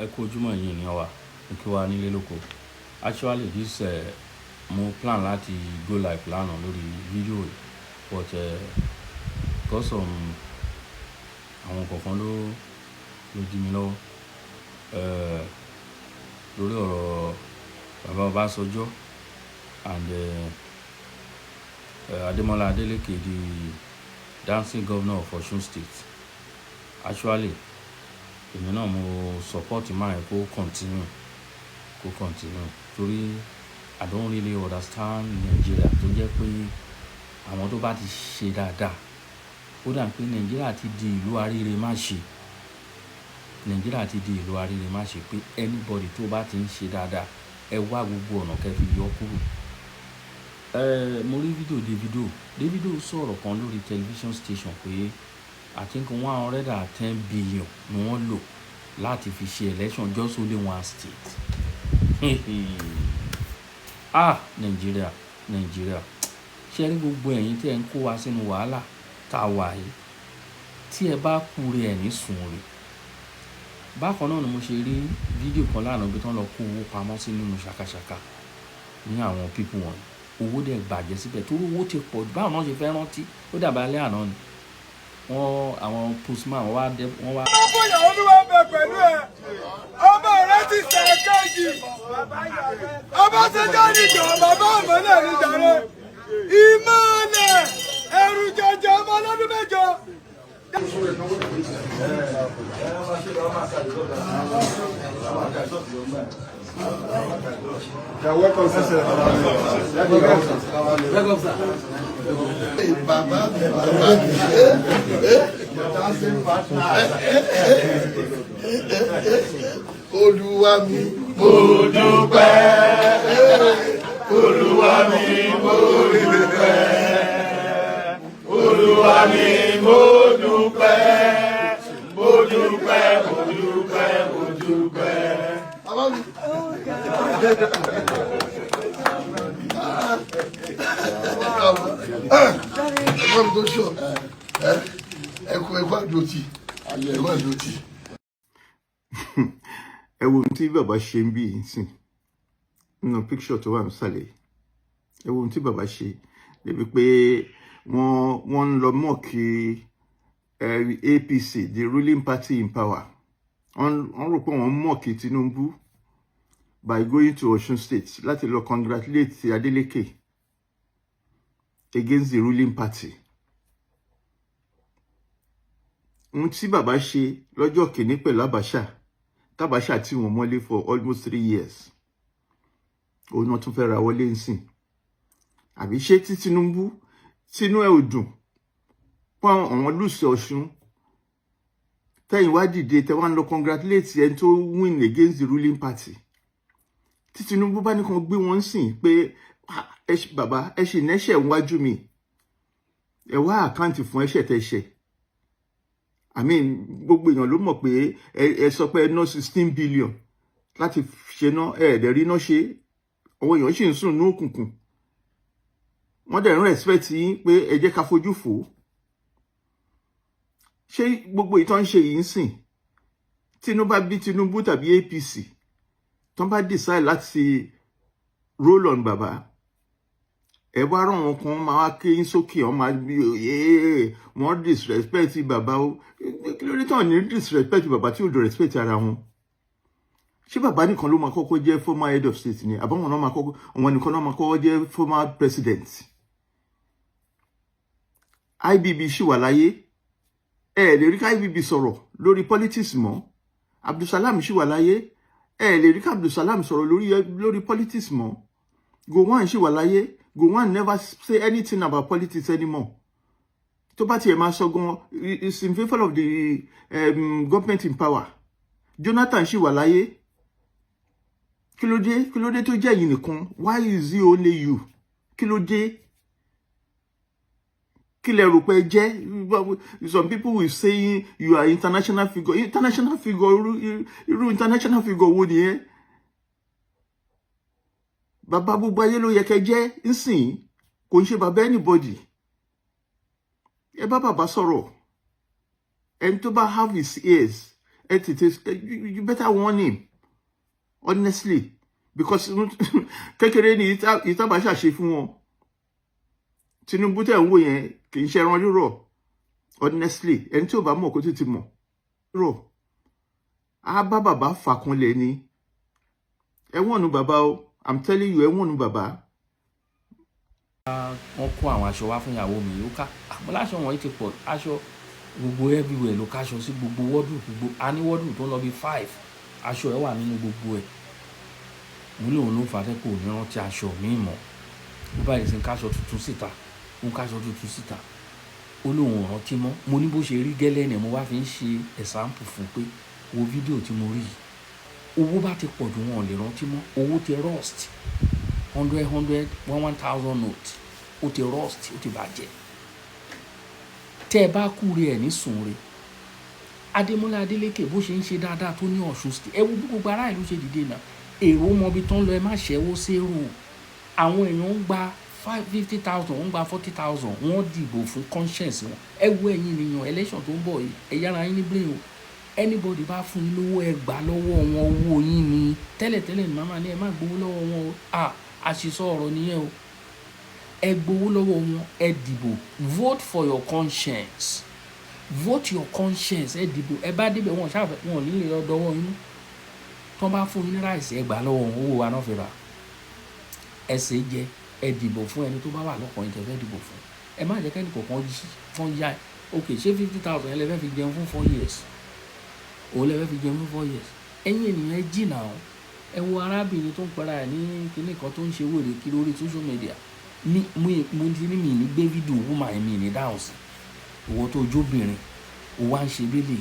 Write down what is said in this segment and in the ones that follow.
ẹ kú ojúmọ́ yín ni wa kí wá nílé lóko. Actually this mo plan láti go live lánàá lórí fídíò yìí but because àwọn kankan ló dí mi lọ́wọ́ lórí ọ̀rọ̀ bàbá Obasanjo and Ademola Adeleke, the dancing governor of Osun State. Actually èmi náà mo support máa kó continue torí I don't really understand Nigeria tó jẹ́ pé àwọn tó bá ti ṣe dáadáa ó dà pé Nigeria ti di ìlú aríire má ṣe pé anybody tó bá ti ń ṣe dáadáa ẹ wá gbogbo ọ̀nà kẹ́ fi yọ kúrò. Mo rí fídíò Davido sọ̀rọ̀ kan lórí television station pé I think 110 billion ni wọ́n lò láti fi ṣe election just only one state. Nigeria ṣe rí gbogbo ẹ̀yin tí ẹ ń kó wa sínú wàhálà tá a wà yìí tí ẹ bá kúre ẹ̀ ní sùn rè. Bákan náà ni mo ṣe rí fídíò kan lánàá bí tán lọ kó owó pamọ́ sí nínú ṣàkàṣàkà ní àwọn pípù wọn owó dẹ̀ bàjẹ́ síbẹ̀ torí owó ti pọ̀ jù báwọn náà ṣe fẹ́ rántí ó dàbí alẹ́ àná ni àwọn postman wọ́n wá. Bóyá Olúwa ń bẹ pẹ̀lú ẹ ọmọ rẹ ti ṣe kejì Ọbásanjọ́ nìjọ bàbá ọmọlẹ̀ nìjàre ìmọ̀lẹ̀ ẹ̀rù jẹjẹ ọmọ ọlọ́dún mẹ́jọ. Welcome, sir. Welcome, sir. Olúwa mi mo dúpẹ́, Olúwa mi mo dúpẹ́, Olúwa mi mo dúpẹ́, mo dúpẹ́, mo dúpẹ́, mo dúpẹ́. Ẹ wo ohun tí bàbá ṣe ń bí ìsìn nínú picture tó wà nísàlẹ̀. Ẹ wo ohun tí bàbá ṣe débi pé wọ́n ń lọ mọ́ kí APC, the ruling party in power. Wọ́n rò pé wọ́n mọ̀ kí Tinubu by going to Osun State láti lọ congratulate Adeleke against the ruling party. Ohun tí bàbá ṣe lọ́jọ́ kìíní pẹ̀lú Abacha tí wọ́n mọ́lé for almost 3 years. Òun náà tún fẹ́ ra wọlé nsìn. Àbí ṣé tí Tinubu tínú ẹ̀ ò dùn pọ́n àwọn lùsẹ̀ Ọ̀ṣun tẹ́yìn wá dìde tẹ́ wá ń lọ congratulate ẹni tó win against the ruling party. Tí Tinubu bá ní kan gbé wọn sìn pé bàbá ẹ ṣì nẹ́ṣẹ̀ wájú mi ẹ wá àkáǹtì fún ẹ̀ṣẹ̀ tẹ́ ṣẹ̀. Gbogbo èèyàn ló mọ̀ pé ẹ sọ pé ẹ ná 16 billion láti ṣe ná ẹ̀ẹ́dẹ̀ rí ná ṣe àwọn èèyàn sì ń sùn ní òkùnkùn. Wọ́n dẹ̀ ń respect yín pé ẹ jẹ́ ká fojú fò. Ṣé gbogbo ìtàn ṣe yìí ń sìn Tinubu tàbí APC tán bá decide láti roll on bàbá ẹ wá rán wọn kan máa wá kéyìn sókè wọn máa bí wọn disrespect bàbá o kí ló dé tán ní disrespect bàbá tí ò dò respect ara wọn. Ṣé bàbá nìkan ló máa kọ́kọ́ jẹ́ former head of state ni àbáwọn náà máa kọ́kọ́ àwọn nìkan náà máa kọ́kọ́ jẹ́ former president. IBB ṣì wà láyé ẹ lè rí ká IBB sọ̀rọ̀ lórí politics mọ́. Abdulsalam ṣì wà láyé ẹ lè rí ká Abdulsalam sọ̀rọ̀ lórí politics mọ́. Gowon ṣì wà láyé Gowon never say anything about politics anymore. Tó bá tiẹ̀ máa sọ gan is in favour of the government in power. Jonathan ṣì wà láyé. Kí ló dé tó jẹ́ yìí nìkan? Why is it only you? Kí ló dé? Kí lẹ rò pé jẹ́? Some people will say you are international figure. International figure irú international figure wo nìyẹn? Bàbá gbogbo ayé ló yẹ kẹ́ jẹ́ nsìn kò ń ṣe bàbá anybody. Ẹ bá bàbá sọ̀rọ̀. Ẹni tó bá have his ears you better warn him honestly, because kékeré ni ìtàbáṣà ṣe fún wọn. Tinubu tẹ̀ ń wò yẹn kì í ṣe ẹran rírọ̀ honestly, ẹni tí ò bá mọ̀ kó tó ti mọ̀ rọ̀ á bá bàbá fà kanlẹ̀ ni. Ẹ wọ́n nu bàbá o, I'm telling you, ẹ wọ́n nu bàbá. Wọ́n kó àwọn aṣọ wá fún ìyàwó mi, ó ká àpọ̀láṣọ wọn ti pọ̀, aṣọ gbogbo everywhere ló káṣọ sí, gbogbo wardrobe, gbogbo a ní wardrobe tó ń lọ bí 5 aṣọ ẹ̀ wà nínú gbogbo ẹ̀. Mo lóun ló fà á kò ní rántí aṣọ mi mọ́, ó bá yẹ sí káṣọ tuntun síta, ó káṣọ tuntun síta, ó lóun rántí mọ́. Mo ní bó ṣe rí gẹ́lẹ́ ni mo wá fi ń ṣe example fún pé wo fídíò tí mo rí yìí, owó bá ti pọ̀ jù wọn ò lè rántí mọ́, owó ti rust 100 note, ó ti rust, ó ti bàjẹ́. Tẹ́ ẹ bá kúre ẹ̀ ní sùnre, Adémọ́lá Adélékè bó ṣe ń ṣe dáadáa tó ní Ọ̀ṣun state, ẹ wo bí gbogbo ará ìlú ṣe dìde náà, èrò mọbi tó ń lọ, ẹ má ṣẹ́wó sérò. Àwọn èèyàn ń gba 50,000, wọ́n ń gba 40,000, wọ́n dìbò fún conscience wọn. Ẹ wo ẹ̀yin ènìyàn, election tó ń bọ̀ yìí, ẹ yára yín ní brain o. Anybody bá fún yín lówó, ẹ gbà lọ́wọ́ wọn, owó yín ni. Tẹ́lẹ̀tẹ́lẹ̀ ni màmá ní ẹ má gbowó lọ́wọ́ wọn o. Àṣìṣọ ọ̀rọ̀ nìyẹn o. Ẹ gbowó lọ́wọ́ wọn, ẹ dìbò. Vote for your conscience. Vote your conscience, ẹ dìbò. Ẹ bá dìbò wọn ṣáfẹ́, wọn ò ní lè lọ dọwọ́ yín. Tó bá fún yín ní ráìsì, ẹ gbà lọ́wọ́ wọn, owó wa náà fi rà. Ẹ ṣe jẹ, ẹ dìbò fún ẹni tó bá wà lọ́kàn yín tẹ́ fẹ́ dìbò fún. Ẹ má jẹ́ kẹ́ni kọ̀ọ̀kan fún yá. Okay, ṣé 50,000 ẹ lè fẹ́ fi jẹun fún 4 years? Òun lè fẹ́ fi jẹun fún 4 years. Ẹ̀yin ènìyàn ẹ jìnnà o. Ẹ wo arábìnrin tó ń pera ẹ̀ ní kinní kan tó ń ṣe wèrè kiri lórí social media. Mo ti ní mi ní gbé fídíò woman mi ní dáhùn sí. Ìwọ tó jóbìnrin, ó wá ń ṣe bílẹ̀.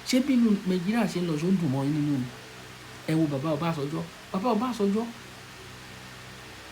Ṣé bí Nàìjíríà ṣe ń lọ ṣó ń dùn mọ́ yín nínú ni? Ẹ wo bàbá Ọbásanjọ́.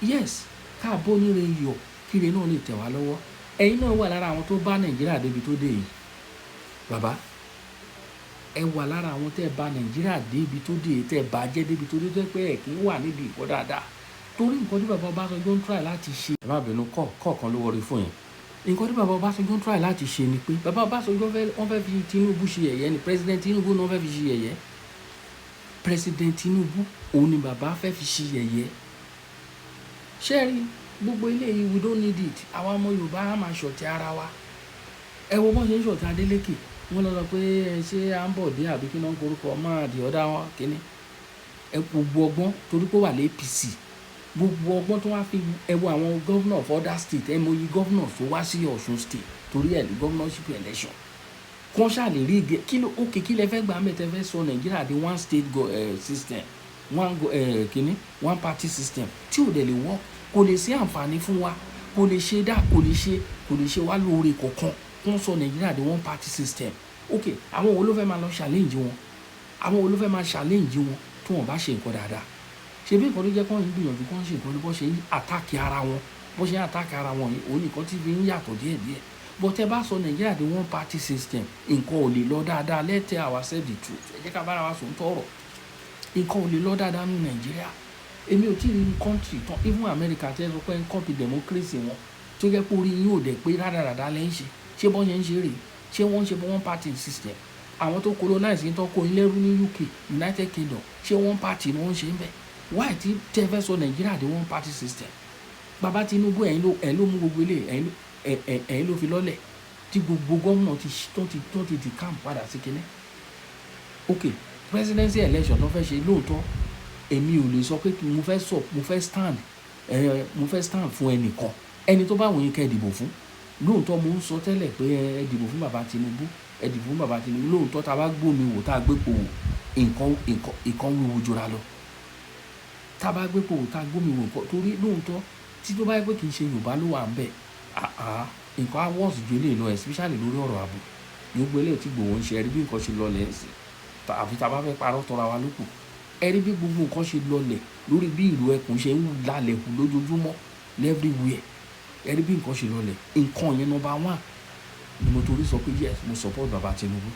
Yes, káàbọ̀ níre iyọ̀ kíre náà lè tẹ̀ wá lọ́wọ́. Ẹ̀yin náà wà lára àwọn tó bá Nàìjíríà débi tó dé yìí. Bàbá, ẹ wà lára àwọn tẹ́ bá Nàìjíríà débi tó dé, tẹ́ bá jẹ́ débi tó dé, tó pé ẹ̀ kì í wà níbi ìkọ́ dáadáa. Torí nǹkan tí bàbá Ọbásanjọ́ ń try láti ṣe. Ẹ má bínú kọ̀ọ̀kan ló wọrí fún yẹn. Nǹkan tí bàbá Ọbásanjọ́ ń try láti ṣe ni pé bàbá Ọbásanjọ́ wọ́n fẹ́ fi Tinubu ṣe yẹ̀yẹ́ ni, President Tinubu náà fẹ́ fi ṣe yẹ̀yẹ́. President Tinubu òun ni bàbá fẹ́ fi ṣe yẹ̀yẹ́. Ṣé rí gbogbo ilé yìí, we don't need it. Àwa ọmọ Yorùbá á máa ṣọ̀tẹ̀ ara wa. Ẹ wo bọ́n ṣe ń ṣọ̀tẹ̀ Adélékè. Wọ́n lọ sọ pé ṣé à ń bọ̀ dé àbí kí náà ń korúkọ máa di ọ̀dà wọn kíní. Ẹ gbogbo ọgbọ́n torí pé wà lé APC. Gbogbo ọgbọ́n tó wá fi ẹ wo àwọn governor of other state, ẹ mọ iye governor tó wá sí Ọ̀ṣun state torí ẹ̀ ní governorship election. Kọ́n ṣáà lè rí igi kí lẹ fẹ́ gbà mẹ́tẹ́ fẹ́ sọ Nàìjíríà di one state system, one party system tí ò dẹ̀ lè wọ́, kò lè sí àǹfààní fún wa, kò lè ṣe kò lè ṣe wá lóore kọ̀ọ̀kan. Wọ́n sọ Nàìjíríà di one party system. Okay, àwọn wo ló fẹ́ máa lọ challenge wọn? Àwọn wo ló fẹ́ máa challenge wọn tí wọ́n bá ṣe nǹkan dáadáa? Ṣé bí nǹkan tó jẹ́ kó ń gbìyànjú kó ń ṣe nǹkan ní bó ṣe ń àtàkì ara wọn, yìí òun nìkan tí fi ń yàtọ̀ díẹ̀díẹ̀. But ẹ bá sọ Nàìjíríà di one party system, nǹkan ò lè lọ dáadáa. Let's tell ourselves the truth. Ẹ jẹ́ ká bára wa sọ tọ̀rọ̀. Nǹkan ò lè lọ dáadáa ní Nàìjíríà. Èmi ò tí ì rí country tán, even America tẹ́ sọ pé ń copy democracy wọn tó jẹ́ pé orí yín ò dẹ̀ pé rádaràdá lẹ́ ń ṣe. Ṣé bọ́n ṣe ń ṣe rè? Ṣé wọ́n ń ṣe one party system? Àwọn tó colonize yín tó kó yín lẹ́rú ní UK, United Kingdom, ṣé one party ni wọ́n ṣe ń bẹ̀? Why tí tẹ́ fẹ́ sọ Nàìjíríà di one party system? Bàbá Tinubu ẹ̀yin ló mú gbogbo ilé, ẹ̀yin ló fi lọ́lẹ̀ tí gbogbo gómìnà tó ti di camp padà sí kinní. Okay, presidency election tó fẹ́ ṣe lóòótọ́, èmi ò lè sọ pé mo fẹ́ stand fún ẹnìkan. Ẹni tó bá wọ̀nyí kẹ́ ẹ dìbò fún. Lóòótọ́ mo ń sọ tẹ́lẹ̀ pé ẹ dìbò fún bàbá Tinubu, ẹ dìbò fún bàbá Tinubu. Lóòótọ́ tá a bá gbómi wò, tá a gbé po wò, nǹkan wíwo jura lọ. Tá a bá gbé po wò, tá a gbómi wò, torí lóòótọ́ tí tó bá yẹ pé kì í ṣe Yorùbá ló wà ń bẹ̀, nǹkan á wọ́ọ̀sì ju eléyìí lọ, especially lórí ọ̀rọ̀ ààbò. Gbogbo eléyìí tí Ìgbòho ń ṣe, ẹ rí bí nǹkan ṣe lọlẹ̀ ẹ̀sìn. Àfi tá a bá fẹ́ parọ́ tọra wa lókù. Ẹ rí bí gbogbo nǹkan ṣe lọlẹ̀ lórí bí ìlú ẹkùn ṣe ń lálẹ̀ hù lójoojúmọ́ everywhere. Ẹ rí bí nǹkan ṣe lọlẹ̀. Nǹkan yẹn number 1 ni mo torí sọ pé yes, mo support bàbá Tinubu.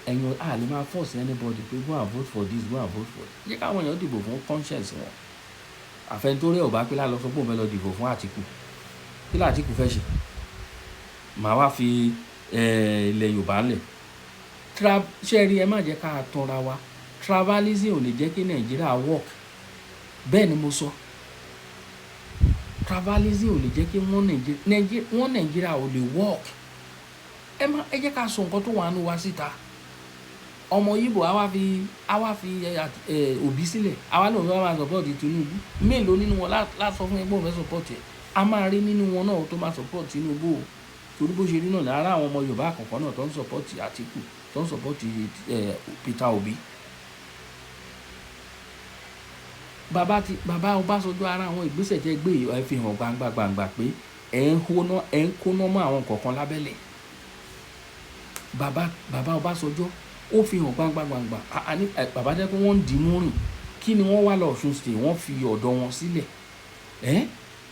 Ẹ̀yin a lè máa force anybody pé go and vote for this, go and vote for that. Jẹ́ káwọn èèyàn dìbò fún conscience wọn. Àfẹnitórí ọba pé lálọ́ sọ pé òun fẹ́ lọ dìbò fún Àtíkù. Kí ni Àtíkù fẹ́ ṣe? Màá wá fi ilẹ̀ Yorùbá lẹ̀. ṣe rí ẹ má jẹ́ ká tanra wa tribalism ò lè jẹ́ kí Nàìjíríà work bẹ́ẹ̀ ni mo sọ tribalism ò lè jẹ́ kí wọ́n Nàìjíríà ò lè work ẹ jẹ́ ká sọ nǹkan tó wà nù wá síta ọmọ Yíbò àwa fi Òbí sílẹ̀ àwa náà fẹ́ máa support Tinubu mélòó nínú wọn láti sọ fún ẹgbẹ́ òun fẹ́ support ẹ̀ a máa rí nínú wọn náà tó máa support Tinubu o torí bó ṣe rí náà lára àwọn ọmọ Yorùbá àkọ́kọ́ náà tó ń support Àtíkù tó ń support Peter Obi bàbá Ọbásanjọ́ ara àwọn ìgbésẹ̀ tẹ́ gbé ẹ fi hàn gbangba pé ẹ ń kóná mọ́ àwọn kọ̀ọ̀kan lábẹ́lẹ̀ bàbá Ọbásanjọ́ ó fi hàn gbangba bàbá jẹ́ pé wọ́n ń dì í mú rìn kí ni wọ́n wá lọ Ọ̀ṣun state wọ́n fi ọ̀dọ̀ wọn sílẹ̀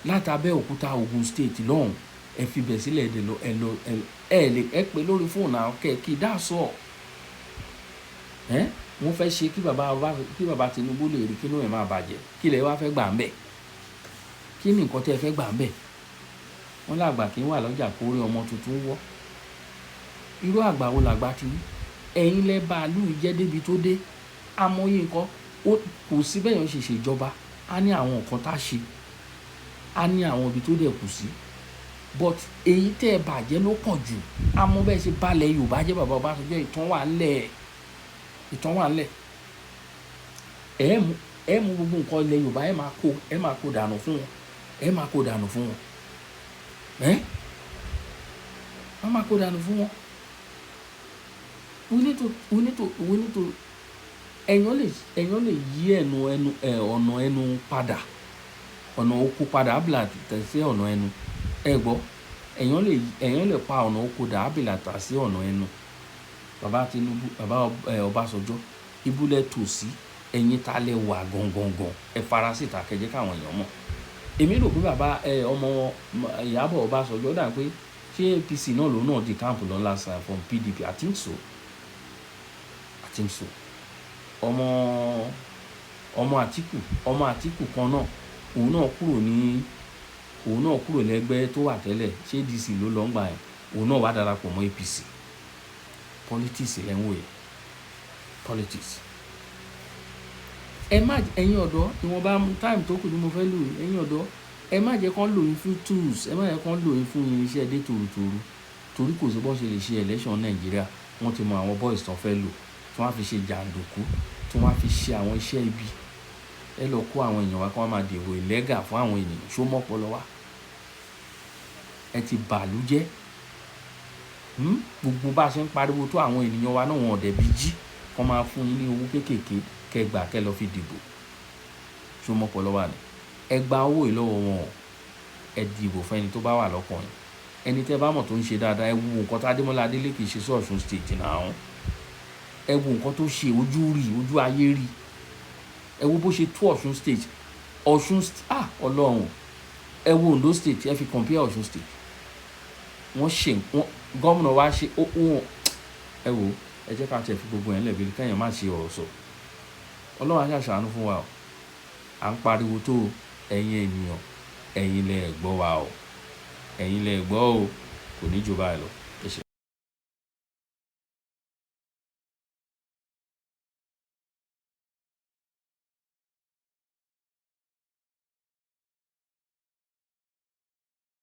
láti Abẹ́òkúta Ògùn state lọ́hùn ẹ fi bẹ̀ sílẹ̀ ẹ pè lórí fóònù àwọn kẹ́ẹ̀kì dáàsọ̀ wọ́n fẹ́ ṣe kí bàbá Tinubu lè rí kí ló ẹ̀ máa bàjẹ́ kí lè wá fẹ́ gbà ń bẹ̀ kí ni nǹkan tẹ́ ẹ fẹ́ gbà ń bẹ̀ wọ́n làgbà kí wà lọ́jà kórè ọmọ tuntun wọ́ irú àgbà wo làgbà ti rí ẹ̀yin lẹ́ bàálù jẹ́ débi tó dé amóye nǹkan kò sí bẹ́ẹ̀ yẹn ṣe ṣèjọba á ní àwọn nǹkan tá a ṣe á ní àwọn ibi tó dẹ̀ kù sí but èyí tẹ́ ẹ bàjẹ́ ló pọ̀ jù àmọ́ bẹ́ẹ̀ ṣe balẹ̀ Yorùbá jẹ́ bàbá Ọbásanjọ́ ìtàn wà ńlẹ̀ ẹ mú gbogbo nǹkan ilẹ̀ Yorùbá ẹ máa kó dànù fún wọn wọ́n máa kó dànù fún wọn we need to èèyàn lè yí ọ̀nà ẹnu padà ọ̀nà oko padà abìlà tẹ̀sí ọ̀nà ẹnu ẹ gbọ́ èèyàn lè pa ọ̀nà oko dà abìlà tà sí ọ̀nà ẹnu bàbá Tinubu bàbá Ọbásanjọ́ ibùlẹ̀ tòsí ẹ̀yin ta lẹ wà gangan ẹ fara síta kẹjẹ káwọn èèyàn mọ̀ èmi rò pé bàbá ọmọ Ìyábọ̀ Ọbásanjọ́ dà pé ṣé APC náà lòun náà di káàmpù lọ last time from PDP I think so ọmọ Àtíkù kan náà òun náà kúrò lẹ́gbẹ́ tó wà tẹ́lẹ̀ ṣé DC ló lọ ń gbà yẹn òun náà wá darapọ̀ mọ́ APC politics lẹ́ ń wò yẹn politics ẹ̀yin ọ̀dọ́ ìwọ̀nba time tó kù ní mo fẹ́ lò ẹ̀yin ọ̀dọ́ ẹ má jẹ́ kán lò yín fún tools ẹ má jẹ́ kán lò yín fún irinṣẹ́ dé tòrótòró torí kò sí bọ́ ṣe lè ṣe election Nàìjíríà wọ́n ti mọ àwọn boys tán fẹ́ lò tí wọ́n á fi ṣe jàǹdùkú tí wọ́n á fi ṣe àwọn iṣẹ́ ibi ẹ lọ kó àwọn èèyàn wá kí wọ́n máa dèrò ìlẹ́gà fún àwọn ènìyàn ṣó mọ́ ọpọlọ wá ẹ ti bàálù jẹ́ gbogbo bá a ṣe ń pariwo tó àwọn ènìyàn wa náà wọn ọ̀dẹ̀ bí jí kọ́ máa fún yín ní owó kéékèèké kẹgbà kẹ lọ fi dìbò ṣó mọ́ ọpọlọ wá ni ẹ gba owó ìlọ́wọ́ wọn ẹ dìbò fún ẹni tó bá wà lọ́kàn yín ẹni tẹ́ bá mọ̀ tó ń ṣe dáadáa ẹ wo nǹkan tá Adémọ́lá Adélékè ṣe sí Ọ̀ṣun state náà ẹ wo nǹkan tó ṣe ojú ayé rí ẹ wo bó ṣe tó Ọ̀ṣun state Ọlọ́run ẹ wo Ondo state ẹ fi compare Ọ̀ṣun state wọ́n ṣe gómìnà wa ṣe ẹ wo ẹ jẹ́ ká tẹ̀ fi gbogbo yẹn lẹ́bi kẹ́yìn má ṣe ọ̀rọ̀ sọ Ọlọ́run á ṣàṣàánú fún wa o à ń pariwo tó ẹ̀yin ènìyàn ẹ̀yin lẹ gbọ́ wa o ẹ̀yin lẹ gbọ́ o kò ní jù báyìí lọ.